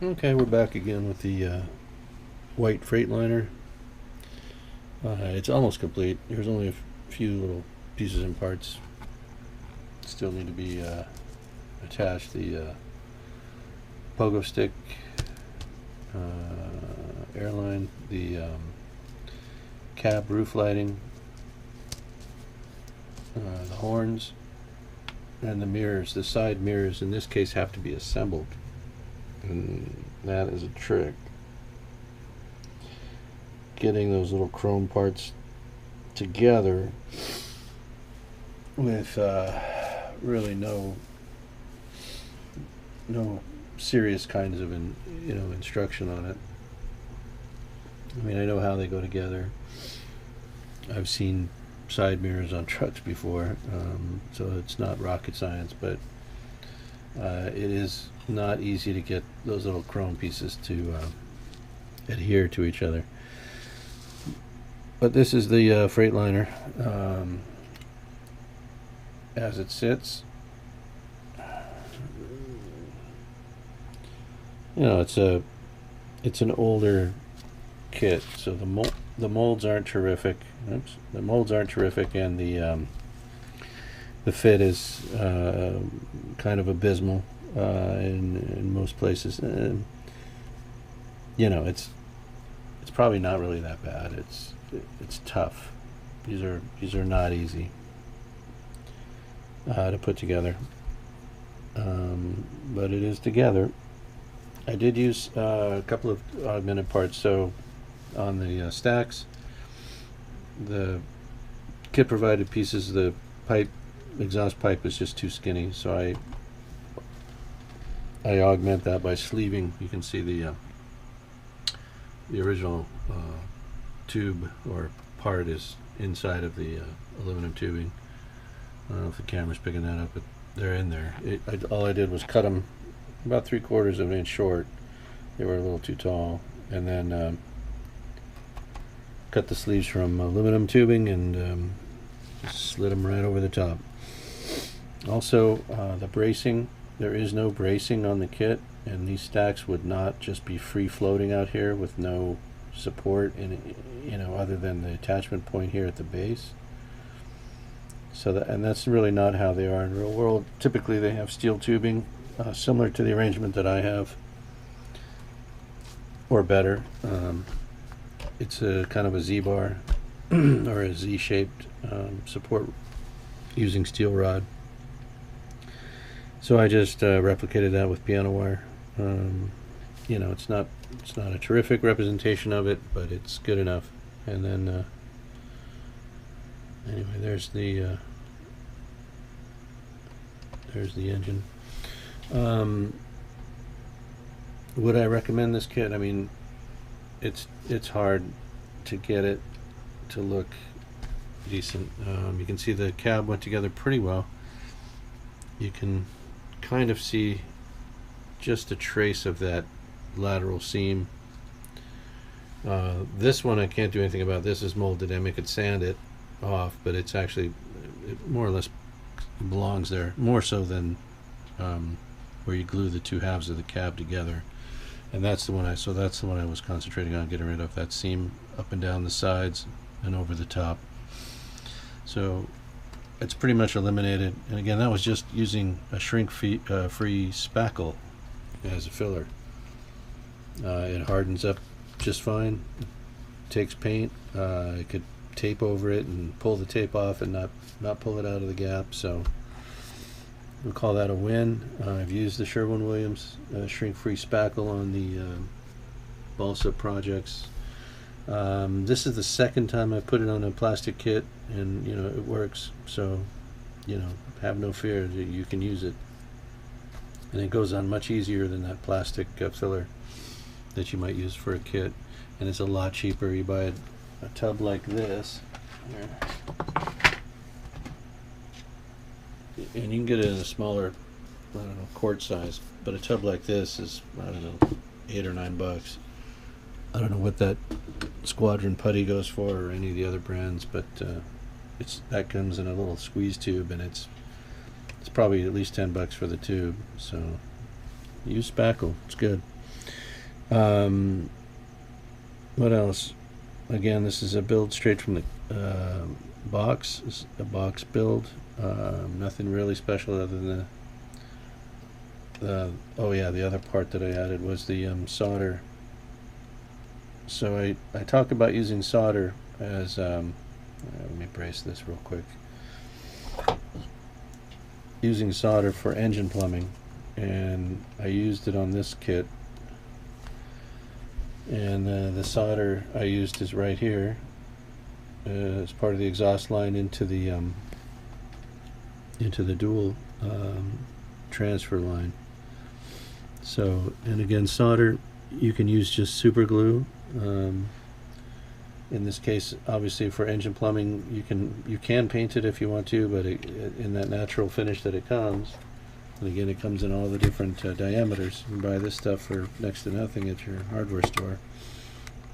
Okay, we're back again with the White Freightliner. It's almost complete. There's only a few little pieces and parts still need to be attached. The pogo stick, airline, the cab roof lighting, the horns, and the mirrors. The side mirrors in this case have to be assembled, and that is a trick. Getting those little chrome parts together with really no serious kinds of instruction on it. I mean, I know how they go together. I've seen side mirrors on trucks before, so it's not rocket science, but it is not easy to get those little chrome pieces to adhere to each other. But this is the Freightliner as it sits. It's an older kit, so the molds aren't terrific. Oops, the molds aren't terrific, and the fit is kind of abysmal in most places. It's probably not really that bad. It's tough. These are not easy to put together, but it is together. I did use a couple of augmented parts. So on the stacks, the kit provided pieces. The exhaust pipe is just too skinny, so I augment that by sleeving. You can see the original tube or part is inside of the aluminum tubing. I don't know if the camera's picking that up, but they're in there. All I did was cut them about 3/4 of an inch short. They were a little too tall, and then cut the sleeves from aluminum tubing and slid them right over the top. Also, the bracing, there is no bracing on the kit, and these stacks would not just be free floating out here with no support other than the attachment point here at the base. So that's really not how they are in the real world. Typically they have steel tubing similar to the arrangement that I have, or better. It's a kind of a Z-bar or a Z-shaped support using steel rod. So I just replicated that with piano wire. It's not a terrific representation of it, but it's good enough. And then anyway, there's the engine. Would I recommend this kit? I mean, it's hard to get it to look decent. You can see the cab went together pretty well. You can kind of see just a trace of that lateral seam. This one I can't do anything about. This is molded. I mean, I could sand it off, but it more or less belongs there, more so than where you glue the two halves of the cab together. And that's the one I was concentrating on getting rid of, that seam up and down the sides and over the top. So it's pretty much eliminated. And again, that was just using a shrink-free spackle as a filler. It hardens up just fine. It takes paint. I could tape over it and pull the tape off and not pull it out of the gap. So we'll call that a win. I've used the Sherwin-Williams shrink-free spackle on the balsa projects. This is the second time I've put it on a plastic kit, and it works. So have no fear, you can use it, and it goes on much easier than that plastic filler that you might use for a kit, and it's a lot cheaper. You buy a tub like this here, and you can get it in a smaller, I don't know, quart size, but a tub like this is, I don't know, $8 or $9. I don't know what that Squadron putty goes for, or any of the other brands, but that comes in a little squeeze tube, and it's probably at least $10 for the tube. So use spackle, it's good. What else? Again, this is a build straight from the box. It's a box build. Nothing really special other than oh yeah, the other part that I added was the solder. So I talk about using solder as let me brace this real quick. Using solder for engine plumbing, and I used it on this kit. And the solder I used is right here as part of the exhaust line into the dual transfer line. So, and again, solder you can use just super glue. In this case, obviously for engine plumbing, you can paint it if you want to, but in that natural finish that it comes. And again, it comes in all the different diameters. You can buy this stuff for next to nothing at your hardware store.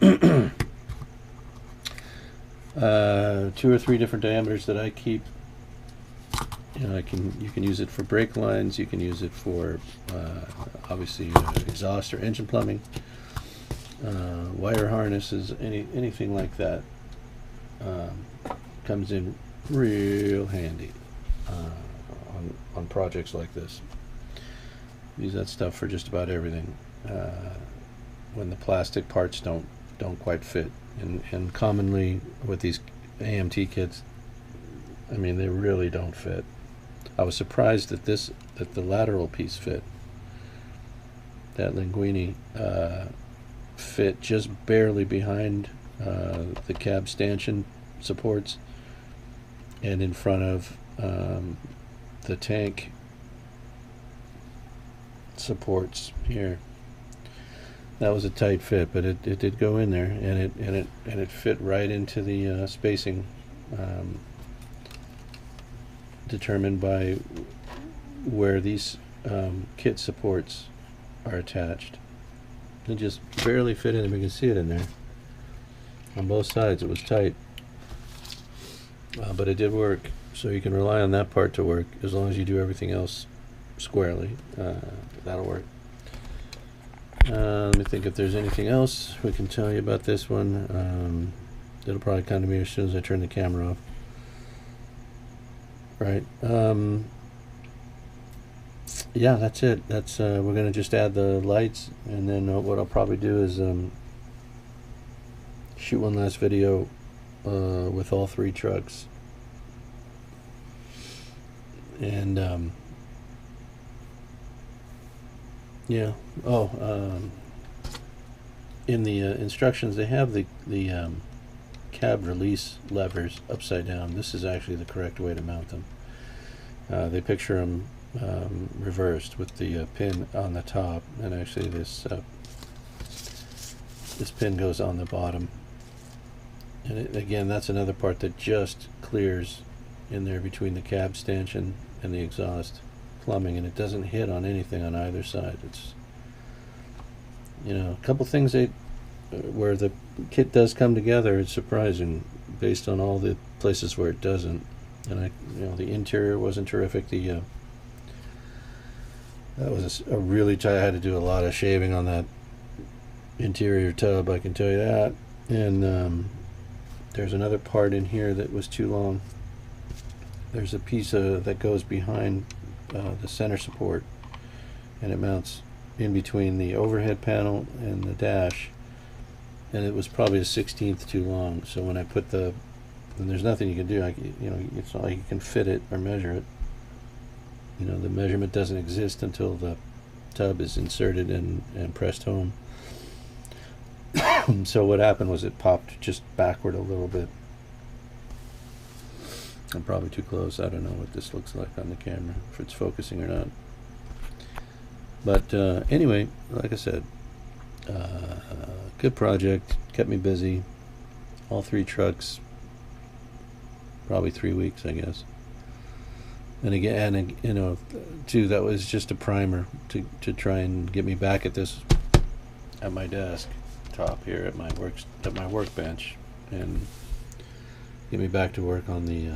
2 or 3 different diameters that I keep. You can use it for brake lines. You can use it for obviously exhaust or engine plumbing, wire harnesses, anything like that. Comes in real handy. On projects like this. Use that stuff for just about everything. When the plastic parts don't quite fit, and commonly with these AMT kits, I mean, they really don't fit. I was surprised that the lateral piece fit. That linguine fit just barely behind the cab stanchion supports and in front of the tank supports here. That was a tight fit, but it did go in there, and it fit right into the spacing determined by where these kit supports are attached. It just barely fit in, and we can see it in there. On both sides it was tight, but it did work. So you can rely on that part to work as long as you do everything else squarely. That'll work. Let me think if there's anything else we can tell you about this one. It'll probably come to me as soon as I turn the camera off. Right. Yeah, that's it. That's we're gonna just add the lights, and then what I'll probably do is shoot one last video with all 3 trucks. And yeah. In the instructions, they have the cab release levers upside down. This is actually the correct way to mount them. They picture them reversed with the pin on the top, and actually this pin goes on the bottom. And again, that's another part that just clears in there between the cab stanchion and the exhaust plumbing, and it doesn't hit on anything on either side. It's, you know, a couple things where the kit does come together. It's surprising based on all the places where it doesn't. And the interior wasn't terrific. That was a really tight. I had to do a lot of shaving on that interior tub, I can tell you that. And there's another part in here that was too long. There's a piece that goes behind the center support, and it mounts in between the overhead panel and the dash, and it was probably a 1/16 too long. So when I put and there's nothing you can do. It's not like you can fit it or measure it. The measurement doesn't exist until the tub is inserted and pressed home. So what happened was it popped just backward a little bit. I'm probably too close. I don't know what this looks like on the camera, if it's focusing or not. But anyway, like I said, good project, kept me busy. All 3 trucks, probably 3 weeks, I guess. And again, too, that was just a primer to try and get me back at this, at my desk top here at my workbench, and get me back to work on the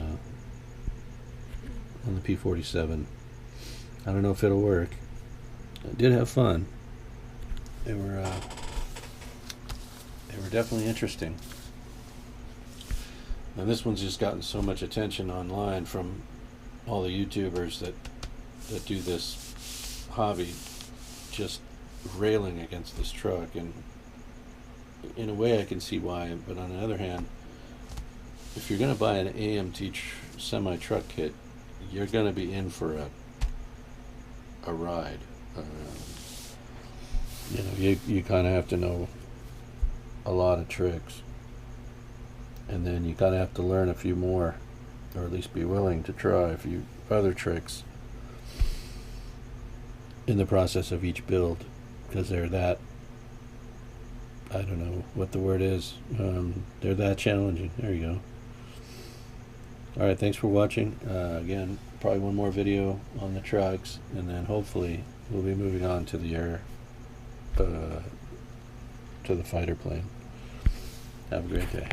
P47. I don't know if it'll work. I did have fun. They were they were definitely interesting. And this one's just gotten so much attention online from all the YouTubers that do this hobby, just railing against this truck. And in a way I can see why, but on the other hand, if you're going to buy an AMT semi-truck kit, you're going to be in for a ride. You know, you kind of have to know a lot of tricks, and then you kind of have to learn a few more, or at least be willing to try a few other tricks in the process of each build, because they're that, I don't know what the word is, they're that challenging. There you go. Alright, thanks for watching. Again, probably one more video on the trucks, and then hopefully we'll be moving on to the to the fighter plane. Have a great day.